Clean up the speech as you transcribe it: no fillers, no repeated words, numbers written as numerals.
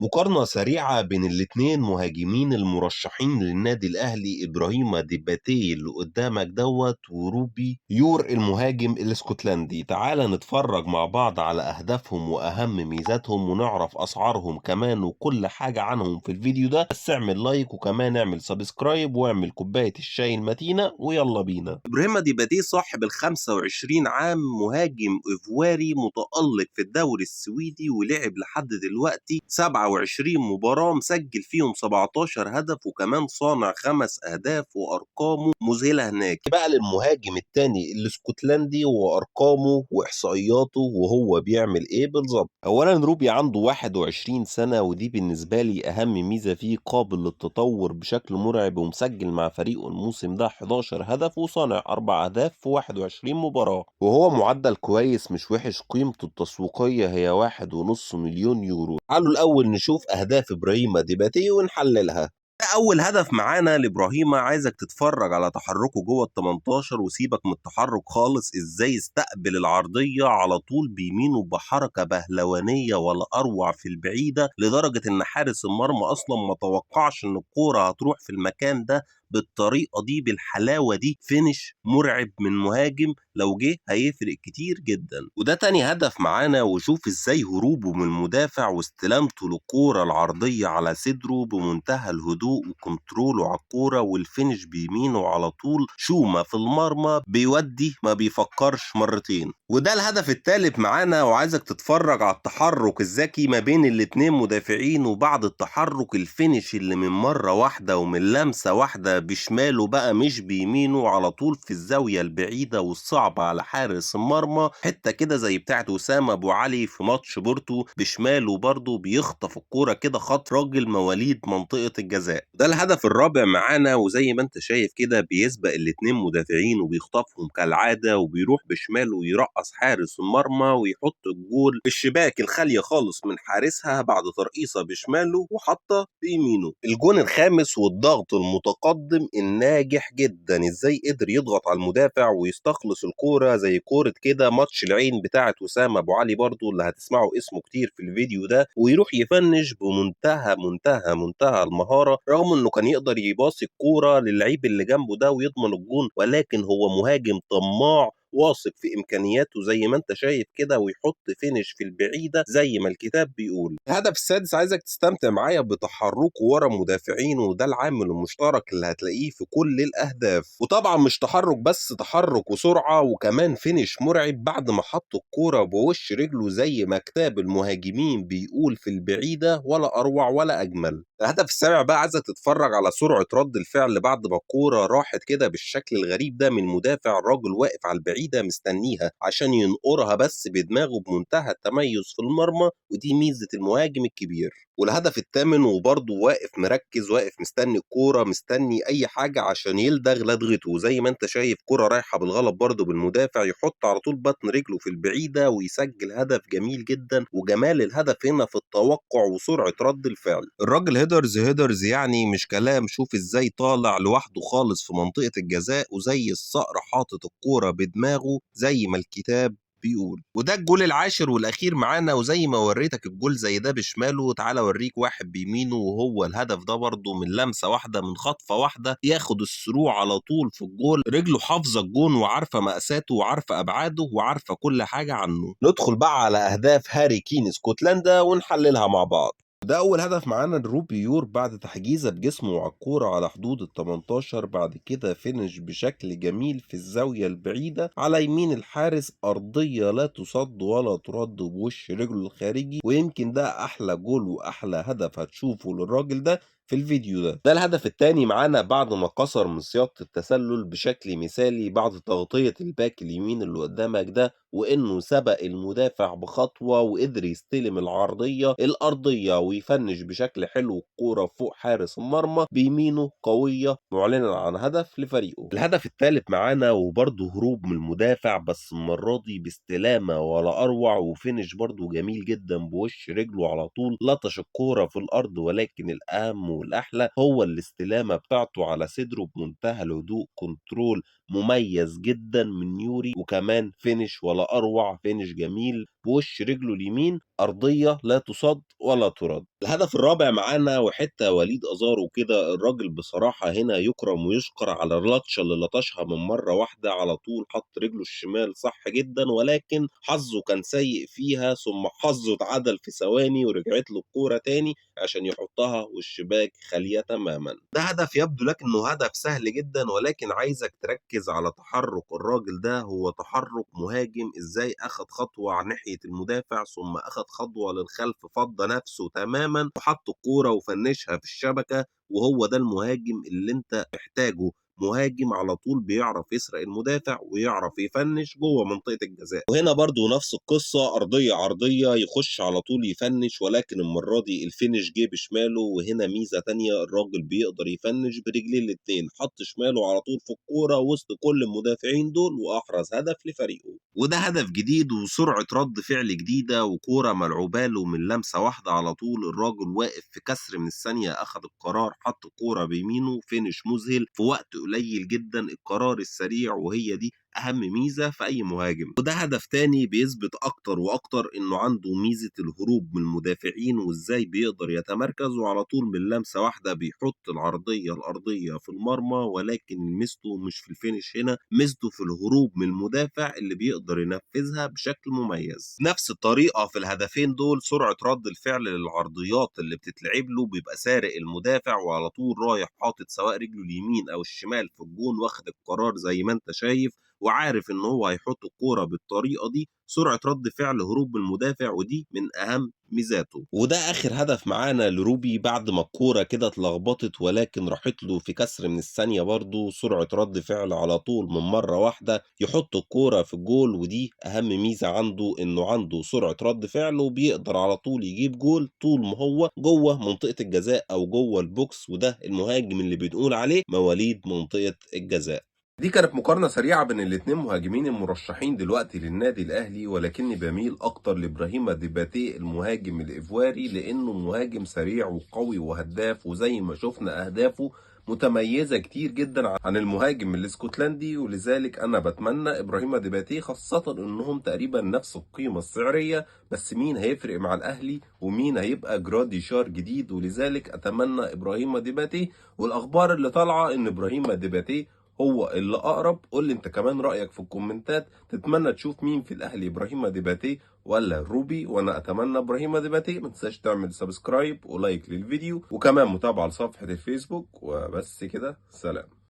مقارنة سريعة بين الاتنين مهاجمين المرشحين للنادي الأهلي، إبراهيم ديباتي اللي قدامك دوت وروبي يور المهاجم الاسكتلندي. تعال نتفرج مع بعض على أهدافهم وأهم ميزاتهم ونعرف أسعارهم كمان وكل حاجة عنهم في الفيديو ده. بس اعمل لايك وكمان اعمل سبسكرايب واعمل كوباية الشاي المتينة ويلا بينا. إبراهيم ديباتي صاحب ال 25 عام، مهاجم إيفواري متألق في الدوري السويدي ولعب لحد دلوقتي 27 مباراة مسجل فيهم 17 هدف وكمان صانع 5 أهداف وأرقامه مذهلة هناك. بقى للمهاجم التاني الاسكتلندي وأرقامه وإحصائياته وهو بيعمل إيه بالظبط. أولا روبي عنده 21 سنة ودي بالنسبة لي أهم ميزة فيه، قابل للتطور بشكل مرعب ومسجل مع فريقه الموسم ده 11 هدف وصانع 4 أهداف في 21 مباراة، وهو معدل كويس مش وحش. قيمته التسويقية هي 1.5 مليون يورو. تعالوا الأول نشوف أهداف إبراهيم ديباتي ونحللها. ده أول هدف معانا لإبراهيم، عايزك تتفرج على تحركه جوه ال 18 وسيبك من التحرك خالص، إزاي استقبل العرضية على طول بيمينه بحركة بهلوانية ولا أروع في البعيدة، لدرجة إن حارس المرمى أصلا ما توقعش إن الكورة هتروح في المكان ده بالطريقة دي بالحلاوة دي. فينش مرعب من مهاجم، لو جه هيفرق كتير جدا. وده تاني هدف معانا، وشوف ازاي هروبه من المدافع واستلامته للكورة العرضية على صدره بمنتهى الهدوء وكنتروله على الكورة والفينش بيمينه على طول شومة في المرمى، بيودي ما بيفكرش مرتين. وده الهدف التالت معانا، وعايزك تتفرج على التحرك الذكي ما بين الاتنين مدافعين، وبعد التحرك الفينش اللي من مرة واحدة ومن لمسة واحدة بشماله بقى مش بيمينه، على طول في الزاوية البعيدة والصعبة على حارس المرمى، حتة كده زي بتاعت وسام أبو علي في ماتش بورتو، بشماله برضه بيخطف الكورة كده خط راجل مواليد منطقة الجزاء. ده الهدف الرابع معانا، وزي ما انت شايف كده بيسبق الاتنين مدافعين وبيخطفهم كالعادة وبيروح بشماله ويرقص حارس المرمى ويحط الجول في الشباك الخالية خالص من حارسها بعد ترقيصة بشماله وحطة بيمينه. الجون الخامس والضغط المتقدم الناجح جدا، ازاي قدر يضغط على المدافع ويستخلص الكورة زي كورة كده ماتش العين بتاعت وسام ابو علي برضو اللي هتسمعوا اسمه كتير في الفيديو ده، ويروح يفنش بمنتهى منتهى المهارة، رغم انه كان يقدر يباصي الكورة للعيب اللي جنبه ده ويضمن الجون، ولكن هو مهاجم طماع واثق في امكانياته زي ما انت شايف كده، ويحط فينش في البعيده زي ما الكتاب بيقول. الهدف السادس عايزك تستمتع معايا بتحركه ورا مدافعين، وده العامل المشترك اللي هتلاقيه في كل الاهداف. وطبعا مش تحرك بس، تحرك وسرعه وكمان فينش مرعب بعد ما حط الكوره بوش رجله زي ما كتاب المهاجمين بيقول في البعيده، ولا اروع ولا اجمل. الهدف السابع بقى عايزك تتفرج على سرعه رد الفعل بعد ما الكوره راحت كده بالشكل الغريب ده من مدافع، الراجل واقف على البعيده مستنيها عشان ينقرها بس بدماغه بمنتهى التميز في المرمى، ودي ميزه المهاجم الكبير. والهدف الثامن وبرضه واقف مركز، واقف مستني الكوره، مستني اي حاجه عشان يلدغ لدغته، زي ما انت شايف كوره رايحه بالغلط برضه بالمدافع، يحط على طول بطن رجله في البعيده ويسجل هدف جميل جدا. وجمال الهدف هنا في التوقع وسرعه رد الفعل. الراجل هيدرز يعني مش كلام، شوف ازاي طالع لوحده خالص في منطقه الجزاء وزي الصقر حاطط الكوره بدماغه زي ما الكتاب بيقول. وده الجول العاشر والاخير معانا، وزي ما وريتك الجول زي ده بشماله، تعالى اوريك واحد بيمينه، وهو الهدف ده برضه من لمسه واحده من خطفه واحده ياخد السروع على طول في الجول، رجله حافظه الجون وعارفه مقاساته وعارفه ابعاده وعارفه كل حاجه عنه. ندخل بقى على اهداف هاري كين اسكتلندا ونحللها مع بعض. ده أول هدف معانا لروبي يور بعد تحجيزة بجسمه على الكورة على حدود ال 18، بعد كده فينش بشكل جميل في الزاوية البعيدة على يمين الحارس، أرضية لا تصد ولا ترد بوش رجله الخارجي، ويمكن ده أحلى جول وأحلى هدف هتشوفه للراجل ده في الفيديو ده الهدف الثاني معانا بعد ما كسر من سياق التسلل بشكل مثالي بعد تغطية الباك اليمين اللي قدامك ده، وانه سبق المدافع بخطوة وقدر يستلم العرضية الارضية ويفنش بشكل حلو الكورة فوق حارس المرمى بيمينه قوية، معلنا عن هدف لفريقه. الهدف الثالث معانا وبرضه هروب من المدافع، بس المرة دي باستلامة ولا اروع وفينش برضه جميل جدا بوش رجله على طول، لطش الكورة في الارض، ولكن الاهم والاحلى هو الاستلامة بتاعته على صدره بمنتهى الهدوء، كنترول مميز جدا من يوري، وكمان فينش ولا اروع، فينش جميل بوش رجله اليمين أرضية لا تصد ولا ترد. الهدف الرابع معانا وحتة وليد أزارو كده، الراجل بصراحة هنا يكرم ويشكر على اللطشة اللي لطشها من مرة واحدة على طول، حط رجله الشمال صح جدا، ولكن حظه كان سيء فيها، ثم حظه اتعدل في ثواني ورجعت له الكورة تاني عشان يحطها والشباك خالية تماما. ده هدف يبدو لك انه هدف سهل جدا، ولكن عايزك تركز على تحرك الراجل ده. هو تحرك مهاجم ازاي، اخد خطوة على ناحية المدافع ثم اخد خطوة للخلف، فضى نفسه تماما وحط الكورة وفنشها في الشبكة. وهو ده المهاجم اللي انت محتاجه، مهاجم على طول بيعرف يسرق المدافع ويعرف يفنش جوه منطقة الجزاء. وهنا برضو نفس القصة، أرضية عرضية يخش على طول يفنش، ولكن المرة دي الفينش جه بشماله. وهنا ميزة تانية، الراجل بيقدر يفنش برجليه الاتنين، حط شماله على طول في الكورة وسط كل المدافعين دول وأحرز هدف لفريقه. وده هدف جديد وسرعة رد فعل جديدة وكورة ملعوبة له من لمسة واحدة على طول. الراجل واقف في كسر من الثانية، أخد القرار، حط الكورة بيمينه، فينش مذهل في وقت قليل جدا. القرار السريع، وهي دي أهم ميزة في أي مهاجم. وده هدف تاني بيثبت أكتر وأكتر إنه عنده ميزة الهروب من المدافعين، وإزاي بيقدر يتمركز وعلى طول من لمسة واحدة بيحط العرضية الأرضية في المرمى. ولكن ميزته مش في الفينش هنا، ميزته في الهروب من المدافع اللي بيقدر ينفذها بشكل مميز. نفس الطريقة في الهدفين دول، سرعة رد الفعل للعرضيات اللي بتتلعب له، بيبقى سارق المدافع وعلى طول رايح حاطط سواء رجله اليمين أو الشمال في الجون، واخد القرار زي ما أنت شايف، وعارف إن هو هيحط الكورة بالطريقة دي. سرعة رد فعل، هروب من المدافع، ودي من أهم ميزاته. وده آخر هدف معانا لروبي بعد ما الكورة كده اتلخبطت، ولكن راحت له في كسر من الثانية برضه. سرعة رد فعل على طول من مرة واحدة يحط الكورة في الجول، ودي أهم ميزة عنده، إنه عنده سرعة رد فعل وبيقدر على طول يجيب جول طول ما هو جوه منطقة الجزاء أو جوه البوكس. وده المهاجم اللي بنقول عليه مواليد منطقة الجزاء. دي كانت مقارنة سريعة بين الاتنين مهاجمين المرشحين دلوقتي للنادي الأهلي، ولكني بميل أكتر لإبراهيم ديباتي المهاجم الإيفواري، لأنه مهاجم سريع وقوي وهداف، وزي ما شفنا أهدافه متميزة كتير جدا عن المهاجم الاسكتلندي. ولذلك أنا بتمنى إبراهيم ديباتي، خاصة إنهم تقريبا نفس القيمة السعرية، بس مين هيفرق مع الأهلي ومين هيبقى جراديشار جديد. ولذلك أتمنى إبراهيم ديباتي. والأخبار اللي طالعة إن إبراهيم ديباتي هو اللي اقرب. قول لي انت كمان رايك في الكومنتات، تتمنى تشوف مين في الاهلي، ابراهيم ديباتي ولا روبي؟ وانا اتمنى ابراهيم ديباتي. ما تنساش تعمل سبسكرايب ولايك للفيديو، وكمان متابعه لصفحه الفيسبوك. وبس كده، سلام.